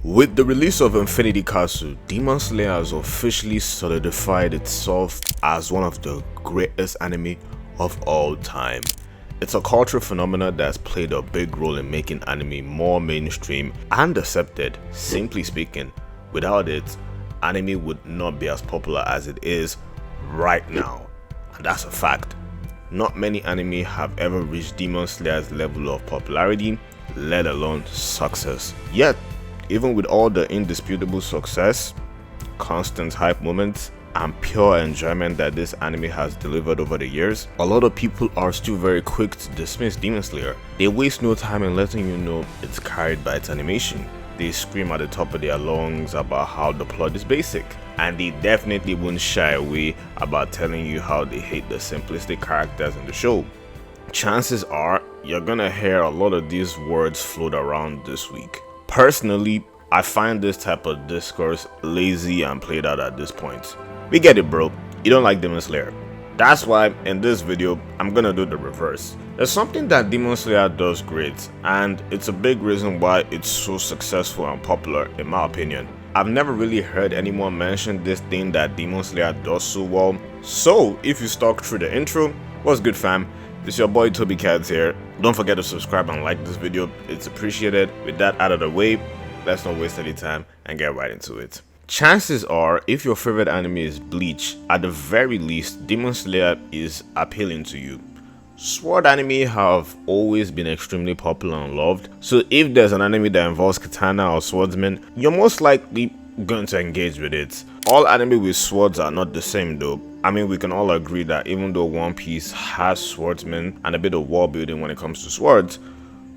With the release of Infinity Castle, Demon Slayer has officially solidified itself as one of the greatest anime of all time. It's a cultural phenomenon that's played a big role in making anime more mainstream and accepted. Simply speaking, without it, anime would not be as popular as it is right now. And that's a fact. Not many anime have ever reached Demon Slayer's level of popularity, let alone success. Yet, even with all the indisputable success, constant hype moments, and pure enjoyment that this anime has delivered over the years, a lot of people are still very quick to dismiss Demon Slayer. They waste no time in letting you know it's carried by its animation. They scream at the top of their lungs about how the plot is basic, and they definitely won't shy away about telling you how they hate the simplistic characters in the show. Chances are you're gonna hear a lot of these words float around this week. Personally, I find this type of discourse lazy and played out at this point. We get it, bro. You don't like Demon Slayer. That's why in this video, I'm gonna do the reverse. There's something that Demon Slayer does great, and it's a big reason why it's so successful and popular in my opinion. I've never really heard anyone mention this thing that Demon Slayer does so well. So, if you stuck through the intro, what's good fam? It's your boy Toby Cats here. Don't forget to subscribe and like this video, it's appreciated. With that out of the way, let's not waste any time and get right into it. Chances are, if your favorite anime is Bleach, at the very least, Demon Slayer is appealing to you. Sword anime have always been extremely popular and loved, so if there's an anime that involves katana or swordsmen, you're most likely going to engage with it. All anime with swords are not the same though. I mean, we can all agree that even though One Piece has swordsmen and a bit of world building when it comes to swords,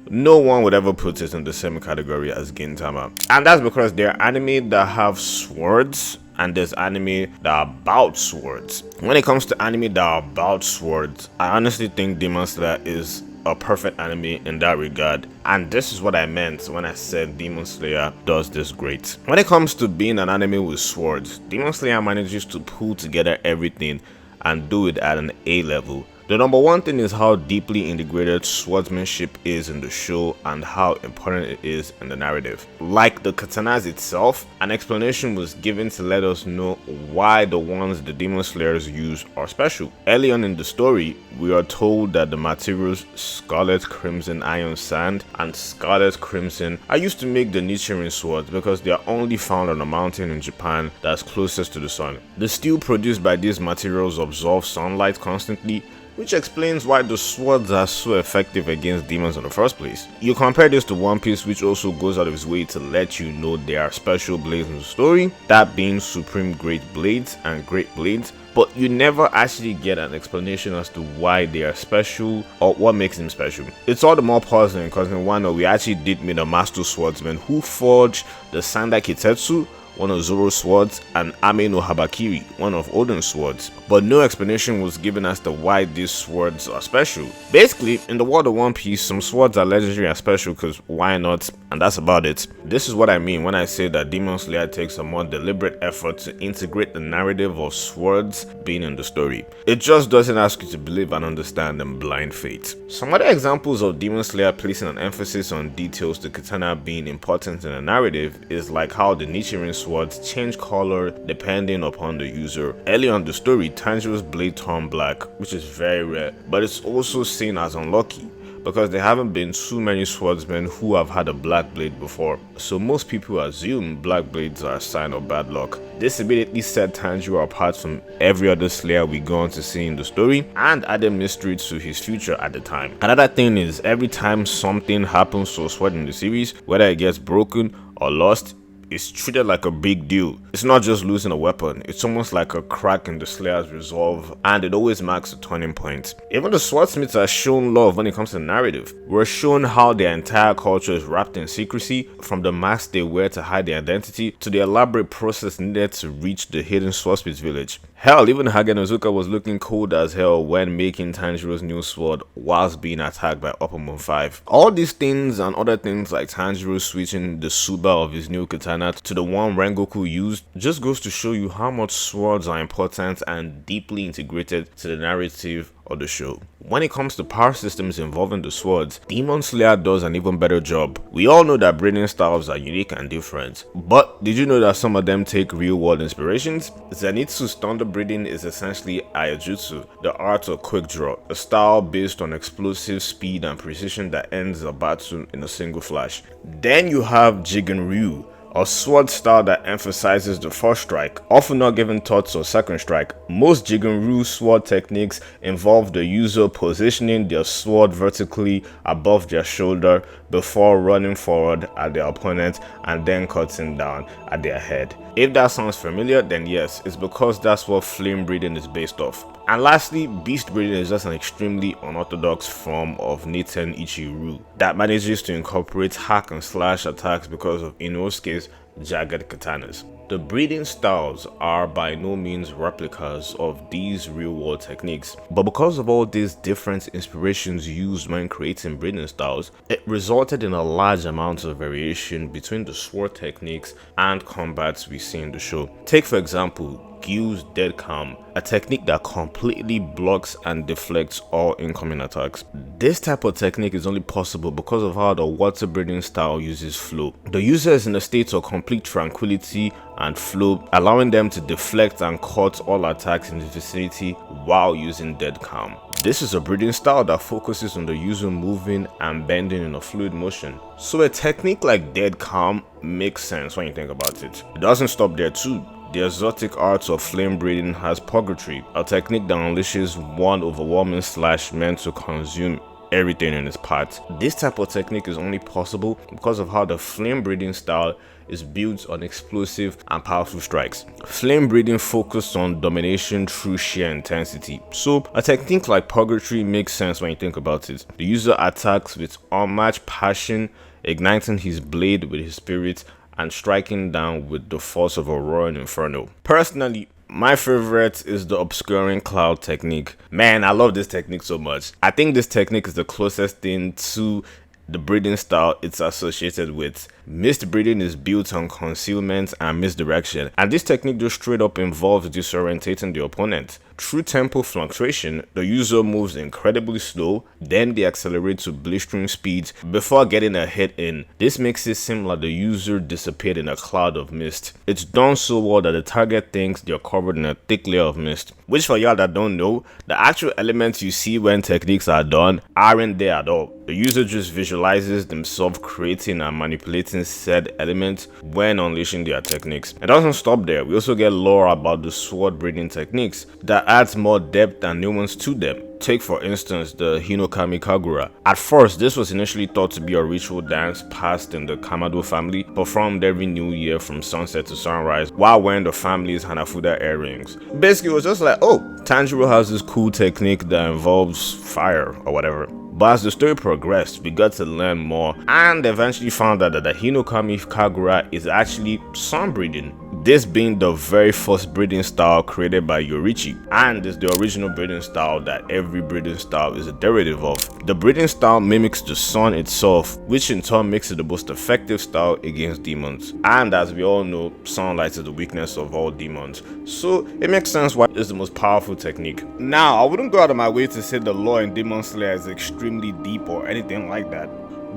no one would ever put it in the same category as Gintama. And that's because there are anime that have swords and there's anime that are about swords. When it comes to anime that are about swords, I honestly think Demon Slayer is a perfect anime in that regard, and this is what I meant when I said Demon Slayer does this great. When it comes to being an anime with swords, Demon Slayer manages to pull together everything and do it at an A level. The number one thing is how deeply integrated swordsmanship is in the show and how important it is in the narrative. Like the katanas itself, an explanation was given to let us know why the ones the Demon Slayers use are special. Early on in the story, we are told that the materials Scarlet Crimson Iron Sand and Scarlet Crimson are used to make the Nichiren swords because they are only found on a mountain in Japan that's closest to the sun. The steel produced by these materials absorbs sunlight constantly, which explains why the swords are so effective against demons in the first place. You compare this to One Piece, which also goes out of its way to let you know there are special blades in the story, that being Supreme Great Blades and Great Blades, but you never actually get an explanation as to why they are special or what makes them special. It's all the more puzzling because in Wano we actually did meet a master swordsman who forged the Sanda Kitetsu, one of Zoro's swords, and Ame no Habakiri, one of Odin's swords, but no explanation was given as to why these swords are special. Basically, in the world of One Piece, some swords are legendary and special because why not, and that's about it. This is what I mean when I say that Demon Slayer takes a more deliberate effort to integrate the narrative of swords being in the story. It just doesn't ask you to believe and understand in blind faith. Some other examples of Demon Slayer placing an emphasis on details to katana being important in the narrative is like how the Nichiren swords change color depending upon the user. Early on the story, Tanjiro's blade turned black, which is very rare, but it's also seen as unlucky because there haven't been too many swordsmen who have had a black blade before, so most people assume black blades are a sign of bad luck. This immediately set Tanjiro apart from every other slayer we go on to see in the story and added mystery to his future at the time. Another thing is every time something happens to a sword in the series, whether it gets broken or lost, it's treated like a big deal. It's not just losing a weapon, it's almost like a crack in the Slayer's resolve, and it always marks a turning point. Even the swordsmiths are shown love when it comes to the narrative. We're shown how their entire culture is wrapped in secrecy, from the mask they wear to hide their identity, to the elaborate process needed to reach the hidden swordsmith's village. Hell, even Hagenozuka was looking cold as hell when making Tanjiro's new sword whilst being attacked by Upper Moon 5. All these things and other things like Tanjiro switching the Suba of his new katana katana to the one Rengoku used just goes to show you how much swords are important and deeply integrated to the narrative of the show. When it comes to power systems involving the swords, Demon Slayer does an even better job. We all know that breathing styles are unique and different, but did you know that some of them take real-world inspirations? Zenitsu's thunder breathing is essentially Ayajutsu, the art of quick draw, a style based on explosive speed and precision that ends a battle in a single flash. Then you have Jigen Ryu, a sword style that emphasizes the first strike, often not given thoughts or second strike. Most Jigen-Ryu sword techniques involve the user positioning their sword vertically above their shoulder before running forward at their opponent and then cutting down at their head. If that sounds familiar, then yes, it's because that's what flame breathing is based off. And lastly, beast breathing is just an extremely unorthodox form of Niten Ichi-Ryu that manages to incorporate hack and slash attacks because of Inosuke's jagged katanas. The breathing styles are by no means replicas of these real-world techniques, but because of all these different inspirations used when creating breathing styles, it resulted in a large amount of variation between the sword techniques and combats we see in the show. Take for example, Gyu's Dead Calm, a technique that completely blocks and deflects all incoming attacks. This type of technique is only possible because of how the water breathing style uses flow. The user is in a state of complete tranquility and flow, allowing them to deflect and cut all attacks in the vicinity while using Dead Calm. This is a breathing style that focuses on the user moving and bending in a fluid motion. So a technique like Dead Calm makes sense when you think about it. It doesn't stop there too. The exotic art of flame breathing has purgatory, a technique that unleashes one overwhelming slash meant to consume everything in its path. This type of technique is only possible because of how the flame breathing style is built on explosive and powerful strikes. Flame breathing focuses on domination through sheer intensity. So a technique like purgatory makes sense when you think about it. The user attacks with unmatched passion, igniting his blade with his spirit and striking down with the force of a roaring inferno. Personally, my favorite is the obscuring cloud technique. Man, I love this technique so much. I think this technique is the closest thing to the breathing style it's associated with. Mist breathing is built on concealment and misdirection, and this technique just straight up involves disorientating the opponent. Through tempo fluctuation, the user moves incredibly slow, then they accelerate to blistering speeds before getting a hit in. This makes it seem like the user disappeared in a cloud of mist. It's done so well that the target thinks they're covered in a thick layer of mist. Which, for y'all that don't know, the actual elements you see when techniques are done aren't there at all. The user just visualizes themselves creating and manipulating said elements when unleashing their techniques. It doesn't stop there. We also get lore about the sword breathing techniques that adds more depth and nuance to them. Take for instance the Hinokami Kagura. At first, this was initially thought to be a ritual dance passed in the Kamado family, performed every new year from sunset to sunrise while wearing the family's Hanafuda earrings. Basically, it was just like, oh, Tanjiro has this cool technique that involves fire or whatever. But as the story progressed, we got to learn more and eventually found out that the Hinokami Kagura is actually sun breathing. This being the very first breathing style created by Yorichi, and is the original breathing style that every breathing style is a derivative of. The breathing style mimics the sun itself, which in turn makes it the most effective style against demons. And as we all know, sunlight is the weakness of all demons, so it makes sense why it's the most powerful technique. Now, I wouldn't go out of my way to say the lore in Demon Slayer is extremely deep or anything like that,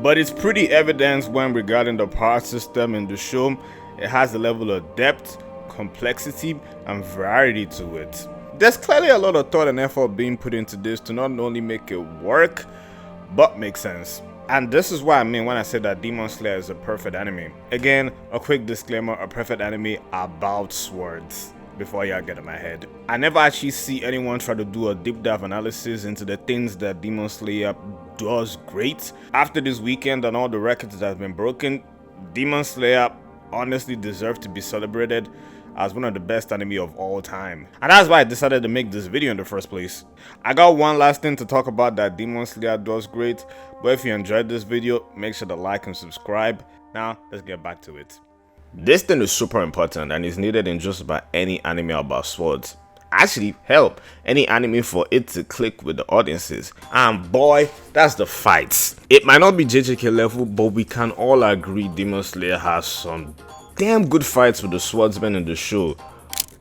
but it's pretty evident when regarding the power system in the show. It has a level of depth, complexity, and variety to it. There's clearly a lot of thought and effort being put into this to not only make it work, but make sense. And this is what I mean when I say that Demon Slayer is a perfect anime. Again, a quick disclaimer, a perfect anime about swords. Before y'all get in my head, I never actually see anyone try to do a deep dive analysis into the things that Demon Slayer does great. After this weekend and all the records that have been broken, Demon Slayer honestly deserves to be celebrated as one of the best anime of all time. And that's why I decided to make this video in the first place. I got one last thing to talk about that Demon Slayer does great, but if you enjoyed this video, make sure to like and subscribe. Now, let's get back to it. This thing is super important and is needed in just about any anime about swords. Actually, hell, any anime for it to click with the audiences. And boy, that's the fights. It might not be JJK level, but we can all agree Demon Slayer has some damn good fights with the swordsmen in the show.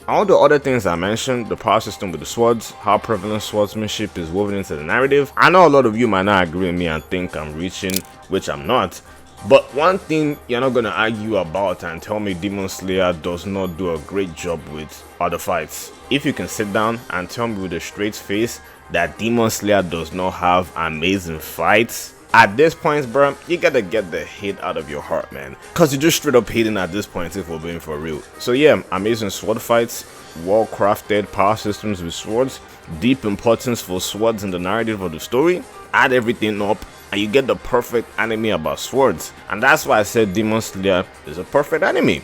All the other things I mentioned, the power system with the swords, how prevalent swordsmanship is woven into the narrative, I know a lot of you might not agree with me and think I'm reaching, which I'm not. But one thing you're not gonna argue about and tell me Demon Slayer does not do a great job with are the fights. If you can sit down and tell me with a straight face that Demon Slayer does not have amazing fights, at this point, bro, you gotta get the hate out of your heart, man. Cause you're just straight up hating at this point if we're being for real. So yeah, amazing sword fights, well-crafted power systems with swords, deep importance for swords in the narrative of the story. Add everything up and you get the perfect anime about swords. And that's why I said Demon Slayer is a perfect anime.